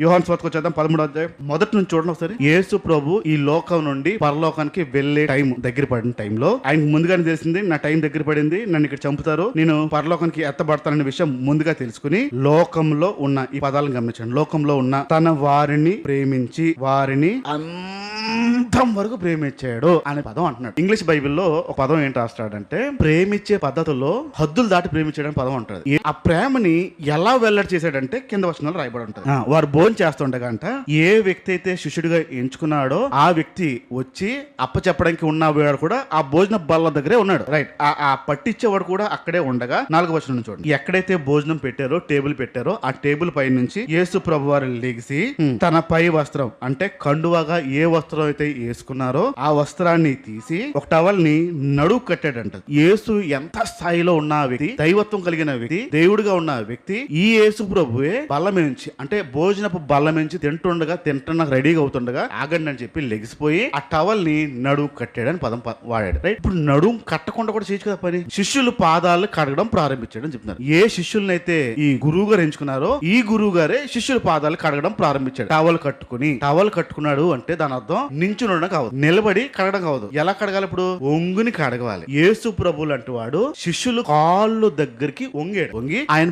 యోహాను సువార్తకు వచ్చేద్దాం 13వ అధ్యాయం మొదటి నుంచి చూడండి ఒకసారి. యేసు ప్రభు ఈ లోకం నుండి పరలోకానికి వెళ్లే టైం దగ్గర పడిన టైంలో ఆయనకు ముందుగానే తెలిసింది, నా టైం దగ్గర పడింది, నన్ను ఇక్కడ చంపుతారు, నేను పరలోకానికి ఎత్తబడతాననే విషయం ముందుగా తెలుసుకుని లోకంలో ఉన్న ఈ పదాలను గమనించండి. లోకంలో ఉన్న తన వారిని ప్రేమించి వారిని అంతం వరకు ప్రేమించాడు అనే పదం అంటున్నాడు. ఇంగ్లీష్ బైబిల్లో ఒక పదం ఏంటి రాస్తాడంటే, ప్రేమించే పద్ధతిలో హద్దులు దాటి ప్రేమించడం పదం ఉంటుంది. ఆ ప్రేమని ఎలా వెల్లడి చేశాడంటే కింద వచనాలు రాయబడి ఉంటుంది. వారు భోజనం చేస్తుండగా అంట ఏ వ్యక్తి అయితే శిష్యుడిగా ఎంచుకున్నాడో ఆ వ్యక్తి వచ్చి అప్పచెప్పడానికి ఉన్నవాడు కూడా ఆ భోజన బల్ల దగ్గరే ఉన్నాడు. రైట్. ఆ పట్టించేవాడు కూడా అక్కడే ఉండగా 4వ వచనం చూడండి. ఎక్కడైతే భోజనం పెట్టారో, టేబుల్ పెట్టారో, ఆ టేబుల్ పై నుంచి యేసు ప్రభు వారు లెగిసి తన పై వస్త్రం అంటే కండువాగా ఏ వస్త్రం అయితే వేసుకున్నారో ఆ వస్త్రాన్ని తీసి ఒక టవల్ ని నడువు కట్టాడంట. యేసు ఎంత స్థాయిలో ఉన్న వ్యక్తి, దైవత్వం కలిగిన వ్యక్తి, దేవుడిగా ఉన్న వ్యక్తి, ఈ యేసు ప్రభువే బల్లమించి అంటే భోజనపు బల్లమించి తింటున్నా రెడీగా అవుతుండగా ఆగండి అని చెప్పి లెగిసిపోయి ఆ టవల్ ని నడువు కట్టాడని పదం వాడాడు. రైట్. ఇప్పుడు నడుము కట్టకుండా కూడా చేయొచ్చు కదా పని. శిష్యులు పాదాలు కడగడం ప్రారంభించాడని చెప్తున్నారు. ఏ శిష్యులనైతే ఈ గురువు గారు ఎంచుకున్నారో ఈ గురువు గారే శిష్యుల పాదాలు కడగడం ప్రారంభించాడు. టవల్ కట్టుకున్నాడు అంటే దాని అర్థం నించునడం కావద్దు, నిలబడి కడగడం కావద్దు. ఎలా కడగాలి? ఇప్పుడు ఒంగుని కడగవాలి. యేసు ప్రభు లాంటి వాడు శిష్యులు కాళ్ళు దగ్గరికి వంగి ఆయన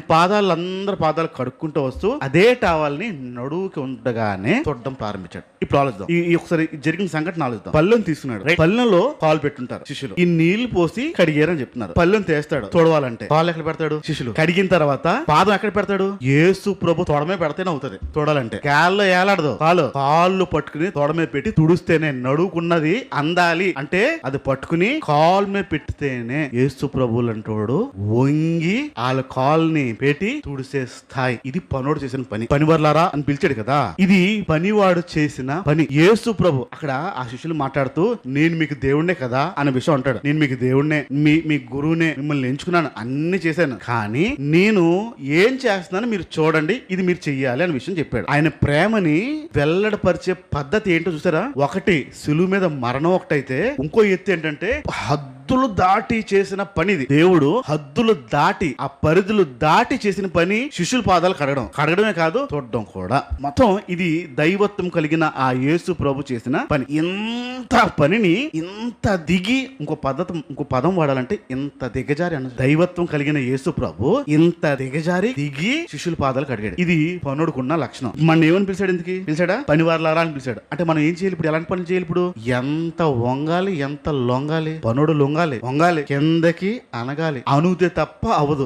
అందరి పాదాలు కడుక్కుంటూ వస్తూ అదే టవల్ని నడువుకి ఉండగానే తొడడం ప్రారంభించాడు. ఇప్పుడు ఆలోచిద్దాం, ఈ ఒకసారి జరిగిన సంఘటన ఆలోచిద్దాం. పళ్ళెం తీసుకున్నాడు. పళ్ళెంలో కాలు పెట్టుంటారు శిష్యులు. ఈ నీళ్లు పోసి కడిగారని చెప్తున్నారు. పళ్ళెం తీస్తాడు తోడవాలంటే. కాళ్ళు ఎక్కడ పెడతాడు శిష్యులు? కడిగిన తర్వాత పాదం ఎక్కడ పెడతాడు? యేసు ప్రభు తొడమే పెడితేనే అవుతుంది. తోడాలంటే కాళ్ళలో ఏలాడదు, కాళ్ళు పట్టుకుని తొడమే పెట్టి తుడిస్తేనే నడువుకున్నది అందాలి. అంటే అది పట్టుకుని కాల్ మీద పెట్టితేనే యేసు ప్రభువులు అంటాడు వంగి వాళ్ళ కాల్ని పెట్టి తుడిసే స్థాయి. ఇది పనోడు చేసిన పని. పనివర్లారా అని పిలిచాడు కదా, ఇది పనివాడు చేసిన పని. యేసు ప్రభు అక్కడ ఆ శిష్యులు మాట్లాడుతూ నేను మీకు దేవుణ్ణే కదా అనే విషయం అంటాడు. నేను మీకు దేవుణ్ణే, మీ గురువునే, మిమ్మల్ని ఎంచుకున్నాను, అన్ని చేశాను, కానీ నేను ఏం చేస్తున్నాను మీరు చూడండి, ఇది మీరు చెయ్యాలి అనే విషయం చెప్పాడు. ఆయన ప్రేమని వెల్లడపరిచే పద్ధతి ఏంటో చూసారా? ఒకటి సిలువ మీద మరణం ఒకటైతే, ఇంకో ఎత్తు ఏంటంటే హద్దులు దాటి చేసిన పనిది. దేవుడు హద్దులు దాటి ఆ పరిధులు దాటి చేసిన పని శిష్యుల పాదాలు కడగడమే కాదు చూడడం కూడా. మొత్తం ఇది దైవత్వం కలిగిన ఆ యేసు ప్రభు చేసిన పని. ఇంత పనిని ఇంత దిగి ఇంకో పదం వాడాలంటే ఇంత దిగజారి అన్న దైవత్వం కలిగిన యేసు ప్రభు ఇంత దిగజారి దిగి శిష్యుల పాదాలు కడిగాడు. ఇది పనుడుకున్న లక్షణం. మన ఏమని పిలిచాడు? ఎందుకు పిలిచాడా? పనివార్లారా అని పిలిచాడు. అంటే మనం ఏం చేయాలి ఇప్పుడు? ఎలాంటి పని చేయాలి ఇప్పుడు? ఎంత వంగాలి, ఎంత లొంగాలి? పనుడు వంగాలి, కిందకి అనగాలి. అనుతే తప్ప అవదు.